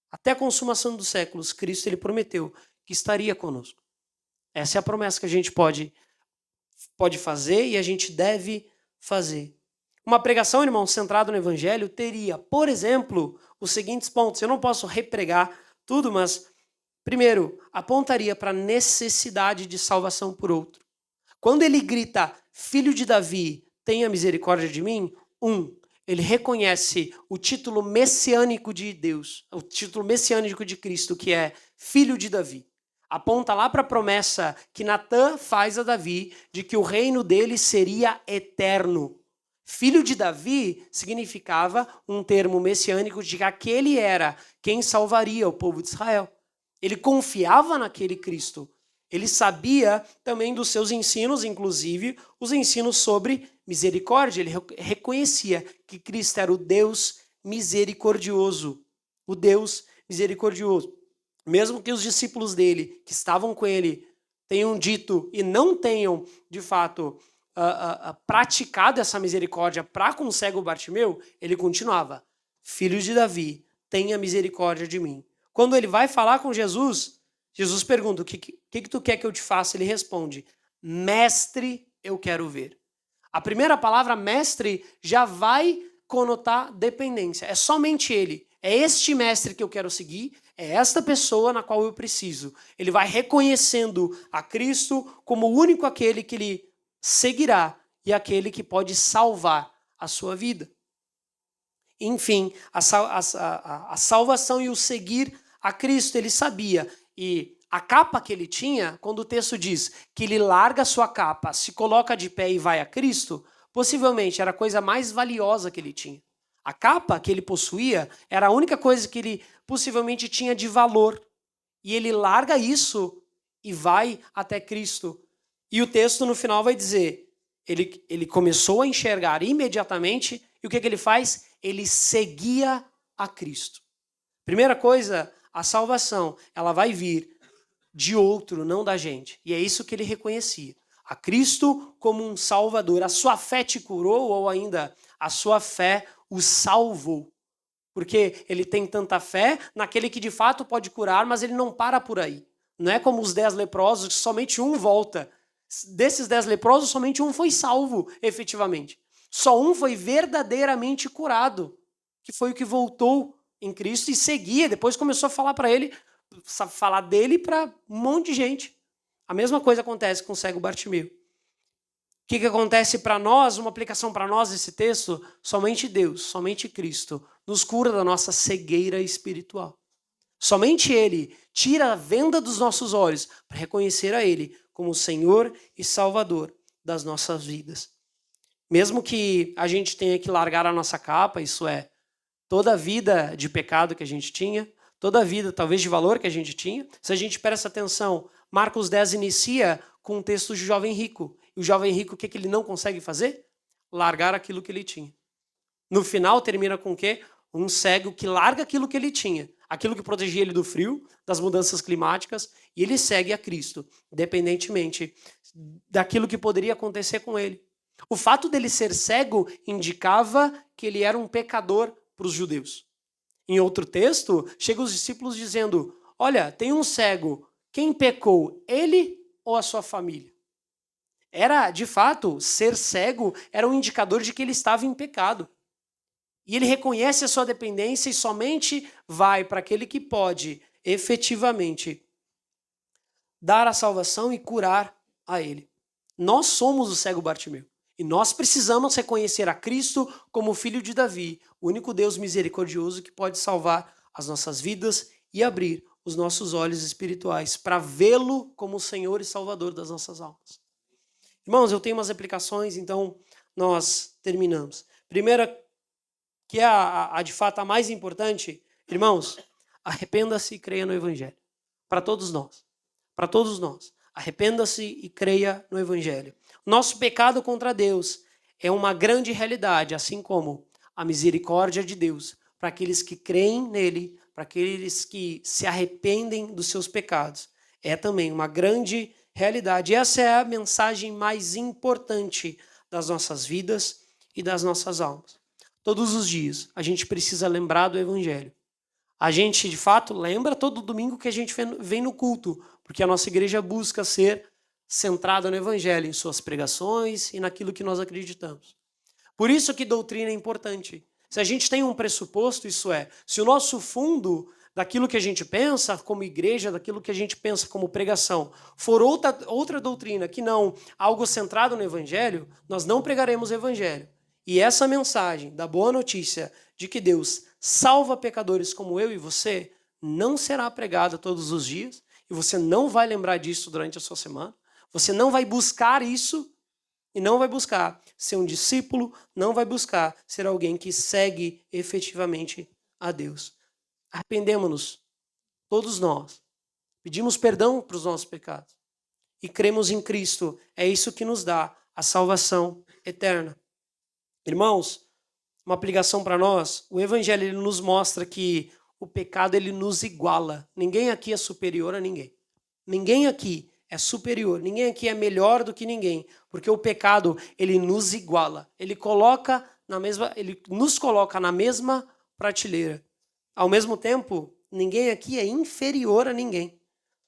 S1: Até a consumação dos séculos, Cristo ele prometeu que estaria conosco. Essa é a promessa que a gente pode fazer e a gente deve fazer. Uma pregação, irmão, centrada no Evangelho teria, por exemplo, os seguintes pontos. Eu não posso repregar tudo, mas, primeiro, apontaria para a necessidade de salvação por outro. Quando ele grita, filho de Davi, tenha misericórdia de mim, ele reconhece o título messiânico de Deus, o título messiânico de Cristo, que é filho de Davi. Aponta lá para a promessa que Natã faz a Davi de que o reino dele seria eterno. Filho de Davi significava um termo messiânico de que aquele era quem salvaria o povo de Israel. Ele confiava naquele Cristo. Ele sabia também dos seus ensinos, inclusive os ensinos sobre misericórdia. Ele reconhecia que Cristo era o Deus misericordioso. O Deus misericordioso. Mesmo que os discípulos dele, que estavam com ele, tenham dito e não tenham, de fato, praticado essa misericórdia para com o cego Bartimeu, ele continuava: filho de Davi, tenha misericórdia de mim. Quando ele vai falar com Jesus, Jesus pergunta: o que tu quer que eu te faça? Ele responde: mestre, eu quero ver. A primeira palavra, mestre, já vai conotar dependência. É somente ele. É este mestre que eu quero seguir, é esta pessoa na qual eu preciso. Ele vai reconhecendo a Cristo como o único aquele que ele seguirá e aquele que pode salvar a sua vida. Enfim, a salvação e o seguir a Cristo, ele sabia. E a capa que ele tinha, quando o texto diz que ele larga a sua capa, se coloca de pé e vai a Cristo, possivelmente era a coisa mais valiosa que ele tinha. A capa que ele possuía era a única coisa que ele possivelmente tinha de valor. E ele larga isso e vai até Cristo. E o texto no final vai dizer, ele começou a enxergar imediatamente, e o que ele faz? Ele seguia a Cristo. Primeira coisa, a salvação, ela vai vir de outro, não da gente. E é isso que ele reconhecia. A Cristo como um salvador. A sua fé te curou, ou ainda, a sua fé o salvou. Porque ele tem tanta fé naquele que de fato pode curar, mas ele não para por aí. Não é como os 10 leprosos, que somente um volta. Desses 10 leprosos, somente um foi salvo, efetivamente. Só um foi verdadeiramente curado, que foi o que voltou em Cristo e seguia. Depois começou a falar para ele, falar dele para um monte de gente. A mesma coisa acontece com o cego Bartimeu. O que acontece para nós, uma aplicação para nós desse texto? Somente Deus, somente Cristo nos cura da nossa cegueira espiritual. Somente Ele tira a venda dos nossos olhos para reconhecer a Ele como Senhor e Salvador das nossas vidas. Mesmo que a gente tenha que largar a nossa capa, isso é, toda a vida de pecado que a gente tinha, toda a vida talvez de valor que a gente tinha, se a gente presta atenção, Marcos 10 inicia com um texto de jovem rico. E o jovem rico, o que ele não consegue fazer? Largar aquilo que ele tinha. No final termina com o quê? Um cego que larga aquilo que ele tinha, aquilo que protegia ele do frio, das mudanças climáticas, e ele segue a Cristo, independentemente daquilo que poderia acontecer com ele. O fato dele ser cego indicava que ele era um pecador para os judeus. Em outro texto, chegam os discípulos dizendo: olha, tem um cego, quem pecou, ele ou a sua família? Era, de fato, ser cego era um indicador de que ele estava em pecado. E ele reconhece a sua dependência e somente vai para aquele que pode efetivamente dar a salvação e curar a ele. Nós somos o cego Bartimeu. E nós precisamos reconhecer a Cristo como o filho de Davi, o único Deus misericordioso que pode salvar as nossas vidas e abrir os nossos olhos espirituais para vê-lo como o Senhor e Salvador das nossas almas. Irmãos, eu tenho umas aplicações, então nós terminamos. Primeira, que é a de fato a mais importante, irmãos, arrependa-se e creia no Evangelho. Para todos nós. Para todos nós. Arrependa-se e creia no Evangelho. Nosso pecado contra Deus é uma grande realidade, assim como a misericórdia de Deus para aqueles que creem nele, para aqueles que se arrependem dos seus pecados. É também uma grande realidade. Essa é a mensagem mais importante das nossas vidas e das nossas almas. Todos os dias a gente precisa lembrar do Evangelho. A gente, de fato, lembra todo domingo que a gente vem no culto, porque a nossa igreja busca ser centrada no Evangelho, em suas pregações e naquilo que nós acreditamos. Por isso que doutrina é importante. Se a gente tem um pressuposto, isso é, se o nosso fundo daquilo que a gente pensa como igreja, daquilo que a gente pensa como pregação, for outra doutrina que não algo centrado no Evangelho, nós não pregaremos o Evangelho. E essa mensagem da boa notícia de que Deus salva pecadores como eu e você não será pregada todos os dias e você não vai lembrar disso durante a sua semana. Você não vai buscar isso e não vai buscar ser um discípulo, não vai buscar ser alguém que segue efetivamente a Deus. Arrependemos-nos, todos nós. Pedimos perdão para os nossos pecados e cremos em Cristo. É isso que nos dá a salvação eterna. Irmãos, uma aplicação para nós, o Evangelho ele nos mostra que o pecado ele nos iguala. Ninguém aqui é superior a ninguém. Ninguém aqui é superior, ninguém aqui é melhor do que ninguém, porque o pecado ele nos iguala. Ele nos coloca na mesma prateleira. Ao mesmo tempo, ninguém aqui é inferior a ninguém.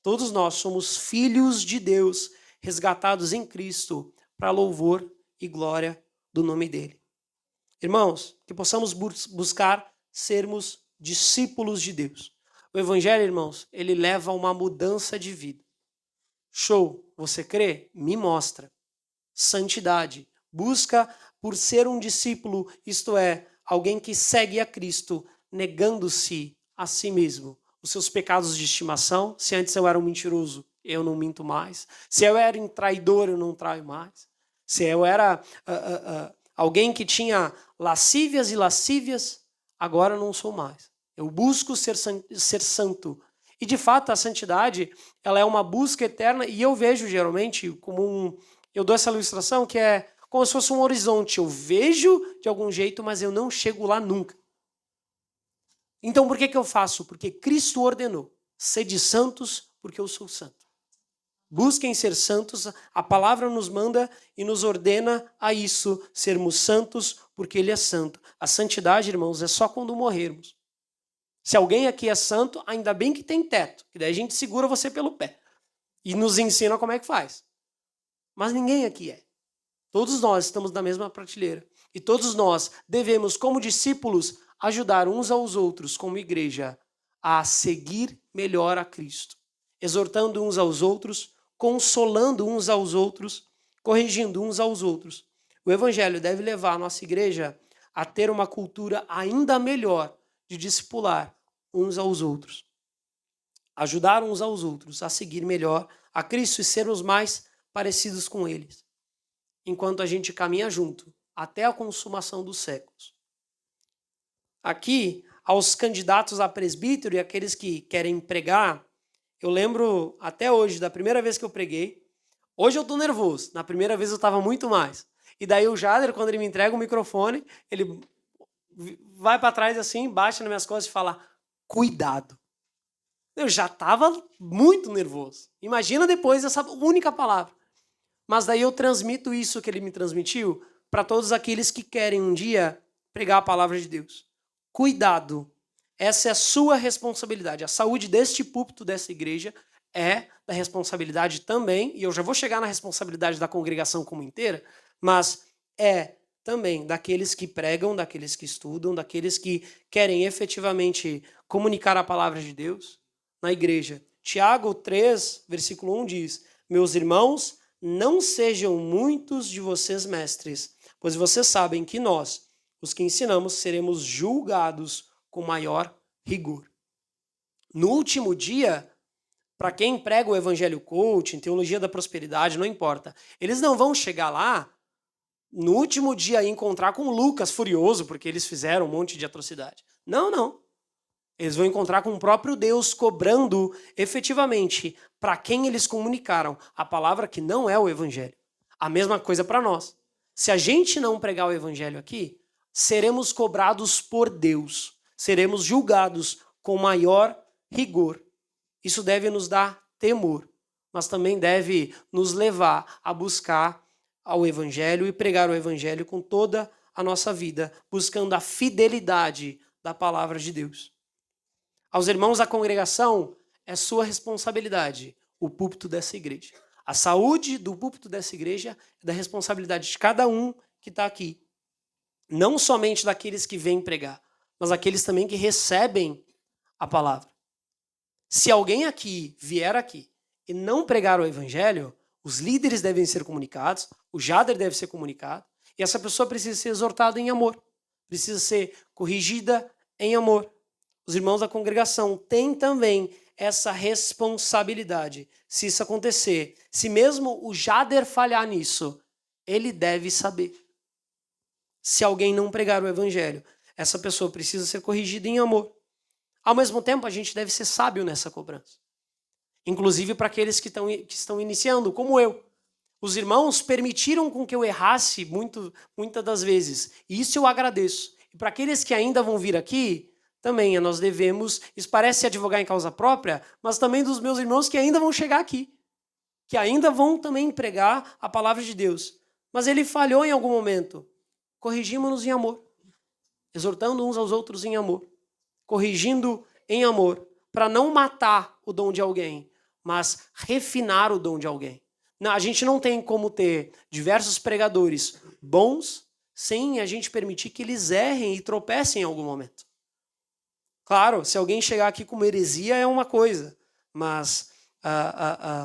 S1: Todos nós somos filhos de Deus, resgatados em Cristo, para louvor e glória do nome dele. Irmãos, que possamos buscar sermos discípulos de Deus. O Evangelho, irmãos, ele leva a uma mudança de vida. Show, você crê? Me mostra. Santidade. Busca por ser um discípulo, isto é, alguém que segue a Cristo, negando-se a si mesmo. Os seus pecados de estimação, se antes eu era um mentiroso, eu não minto mais. Se eu era um traidor, eu não traio mais. Se eu era alguém que tinha lascívias e lascívias, agora eu não sou mais. Eu busco ser santo. E, de fato, a santidade ela é uma busca eterna e eu vejo, geralmente, como eu dou essa ilustração que é como se fosse um horizonte. Eu vejo de algum jeito, mas eu não chego lá nunca. Então, por que eu faço? Porque Cristo ordenou. Sede santos, porque eu sou santo. Busquem ser santos. A palavra nos manda e nos ordena a isso, sermos santos, porque Ele é santo. A santidade, irmãos, é só quando morrermos. Se alguém aqui é santo, ainda bem que tem teto, que daí a gente segura você pelo pé e nos ensina como é que faz. Mas ninguém aqui é. Todos nós estamos na mesma prateleira. E todos nós devemos, como discípulos, ajudar uns aos outros, como igreja, a seguir melhor a Cristo. Exortando uns aos outros, consolando uns aos outros, corrigindo uns aos outros. O Evangelho deve levar a nossa igreja a ter uma cultura ainda melhor de discipular uns aos outros. Ajudar uns aos outros a seguir melhor a Cristo e sermos mais parecidos com eles. Enquanto a gente caminha junto até a consumação dos séculos. Aqui, aos candidatos a presbítero e aqueles que querem pregar, eu lembro até hoje da primeira vez que eu preguei. Hoje eu estou nervoso, na primeira vez eu estava muito mais. E daí o Jader, quando ele me entrega o microfone, ele vai para trás assim, bate nas minhas costas e fala, cuidado. Eu já estava muito nervoso. Imagina depois essa única palavra. Mas daí eu transmito isso que ele me transmitiu para todos aqueles que querem um dia pregar a palavra de Deus. Cuidado. Essa é a sua responsabilidade. A saúde deste púlpito, dessa igreja, é da responsabilidade também, e eu já vou chegar na responsabilidade da congregação como inteira, mas é também daqueles que pregam, daqueles que estudam, daqueles que querem efetivamente comunicar a palavra de Deus na igreja. Tiago 3, versículo 1 diz, meus irmãos, não sejam muitos de vocês mestres, pois vocês sabem que nós, os que ensinamos, seremos julgados com maior rigor. No último dia, para quem prega o evangelho coaching, teologia da prosperidade, não importa, eles não vão chegar lá no último dia e encontrar com o Lucas furioso, porque eles fizeram um monte de atrocidade. Não, não. Eles vão encontrar com o próprio Deus cobrando efetivamente para quem eles comunicaram a palavra que não é o evangelho. A mesma coisa para nós. Se a gente não pregar o evangelho aqui, seremos cobrados por Deus. Seremos julgados com maior rigor. Isso deve nos dar temor, mas também deve nos levar a buscar ao evangelho e pregar o evangelho com toda a nossa vida, buscando a fidelidade da palavra de Deus. Aos irmãos da congregação, é sua responsabilidade o púlpito dessa igreja. A saúde do púlpito dessa igreja é da responsabilidade de cada um que está aqui. Não somente daqueles que vêm pregar, mas aqueles também que recebem a palavra. Se alguém aqui vier aqui e não pregar o evangelho, os líderes devem ser comunicados, o Jader deve ser comunicado, e essa pessoa precisa ser exortada em amor, precisa ser corrigida em amor. Os irmãos da congregação têm também essa responsabilidade. Se isso acontecer, se mesmo o Jader falhar nisso, ele deve saber. Se alguém não pregar o evangelho, essa pessoa precisa ser corrigida em amor. Ao mesmo tempo, a gente deve ser sábio nessa cobrança. Inclusive para aqueles que estão iniciando, como eu. Os irmãos permitiram com que eu errasse muitas das vezes. E isso eu agradeço. E para aqueles que ainda vão vir aqui, também nós devemos, isso parece advogar em causa própria, mas também dos meus irmãos que ainda vão chegar aqui. Que ainda vão também pregar a palavra de Deus. Mas ele falhou em algum momento. Corrigimos-nos em amor. Exortando uns aos outros em amor. Corrigindo em amor, para não matar o dom de alguém, mas refinar o dom de alguém. Não, a gente não tem como ter diversos pregadores bons sem a gente permitir que eles errem e tropecem em algum momento. Claro, se alguém chegar aqui com uma heresia é uma coisa, mas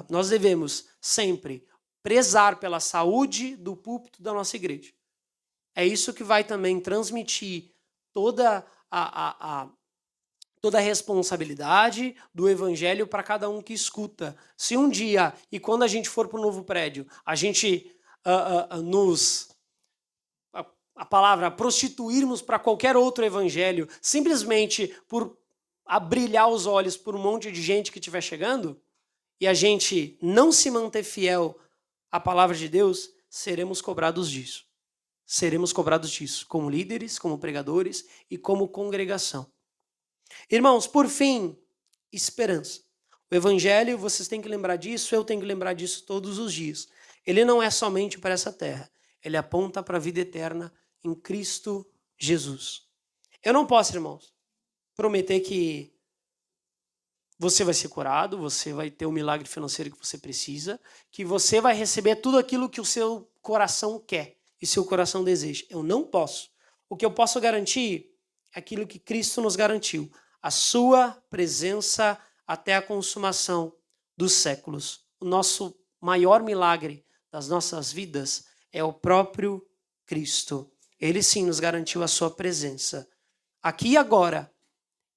S1: nós devemos sempre prezar pela saúde do púlpito da nossa igreja. É isso que vai também transmitir toda a responsabilidade do evangelho para cada um que escuta. Se um dia, e quando a gente for para o novo prédio, a gente a palavra prostituirmos para qualquer outro evangelho, simplesmente por brilhar os olhos por um monte de gente que estiver chegando, e a gente não se manter fiel à palavra de Deus, seremos cobrados disso. Seremos cobrados disso, como líderes, como pregadores e como congregação. Irmãos, por fim, esperança. O evangelho, vocês têm que lembrar disso, eu tenho que lembrar disso todos os dias. Ele não é somente para essa terra, ele aponta para a vida eterna em Cristo Jesus. Eu não posso, irmãos, prometer que você vai ser curado, você vai ter o milagre financeiro que você precisa, que você vai receber tudo aquilo que o seu coração quer e seu coração deseja. Eu não posso. O que eu posso garantir é aquilo que Cristo nos garantiu, a sua presença até a consumação dos séculos. O nosso maior milagre das nossas vidas é o próprio Cristo. Ele sim nos garantiu a sua presença. Aqui e agora,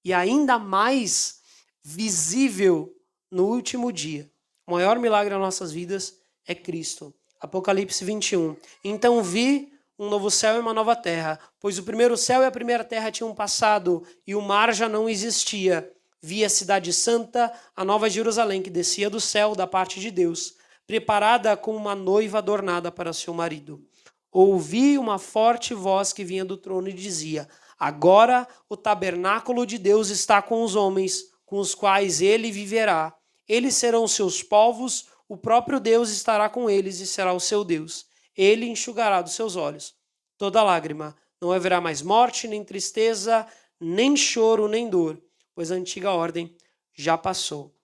S1: e ainda mais visível no último dia. O maior milagre das nossas vidas é Cristo. Apocalipse 21. Então vi um novo céu e uma nova terra, pois o primeiro céu e a primeira terra tinham passado e o mar já não existia. Vi a cidade santa, a nova Jerusalém, que descia do céu da parte de Deus, preparada como uma noiva adornada para seu marido. Ouvi uma forte voz que vinha do trono e dizia: Agora o tabernáculo de Deus está com os homens, com os quais ele viverá. Eles serão seus povos, o próprio Deus estará com eles e será o seu Deus. Ele enxugará dos seus olhos toda lágrima. Não haverá mais morte, nem tristeza, nem choro, nem dor, pois a antiga ordem já passou.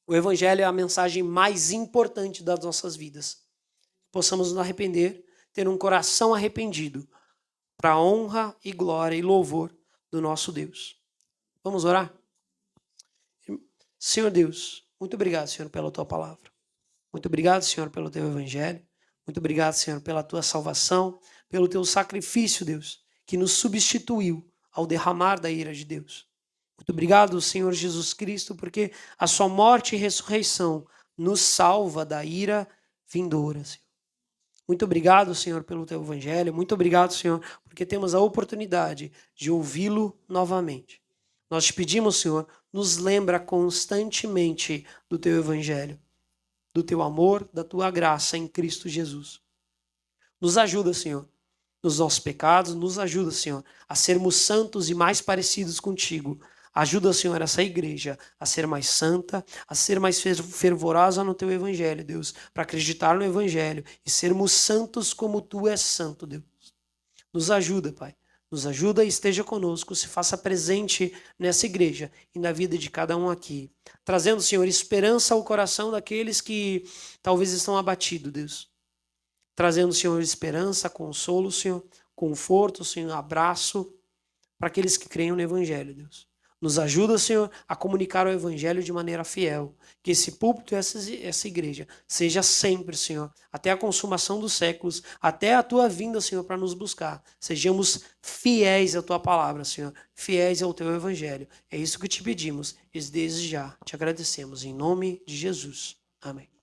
S1: O Evangelho é a mensagem mais importante das nossas vidas. Possamos nos arrepender, ter um coração arrependido, para a honra e glória e louvor do nosso Deus. Vamos orar? Senhor Deus, muito obrigado, Senhor, pela tua palavra. Muito obrigado, Senhor, pelo teu Evangelho. Muito obrigado, Senhor, pela tua salvação, pelo teu sacrifício, Deus, que nos substituiu ao derramar da ira de Deus. Muito obrigado, Senhor Jesus Cristo, porque a sua morte e ressurreição nos salva da ira vindoura, Senhor. Muito obrigado, Senhor, pelo teu Evangelho. Muito obrigado, Senhor, porque temos a oportunidade de ouvi-lo novamente. Nós te pedimos, Senhor, nos lembra constantemente do teu Evangelho, do teu amor, da tua graça em Cristo Jesus. Nos ajuda, Senhor, nos nossos pecados, nos ajuda, Senhor, a sermos santos e mais parecidos contigo. Ajuda, Senhor, essa igreja a ser mais santa, a ser mais fervorosa no teu Evangelho, Deus, para acreditar no Evangelho e sermos santos como tu és santo, Deus. Nos ajuda, Pai. Nos ajuda e esteja conosco, se faça presente nessa igreja e na vida de cada um aqui. Trazendo, Senhor, esperança ao coração daqueles que talvez estão abatidos, Deus. Trazendo, Senhor, esperança, consolo, Senhor, conforto, Senhor, abraço para aqueles que creem no Evangelho, Deus. Nos ajuda, Senhor, a comunicar o Evangelho de maneira fiel. Que esse púlpito e essa igreja seja sempre, Senhor, até a consumação dos séculos, até a tua vinda, Senhor, para nos buscar. Sejamos fiéis à tua palavra, Senhor, fiéis ao teu Evangelho. É isso que te pedimos e desde já te agradecemos. Em nome de Jesus. Amém.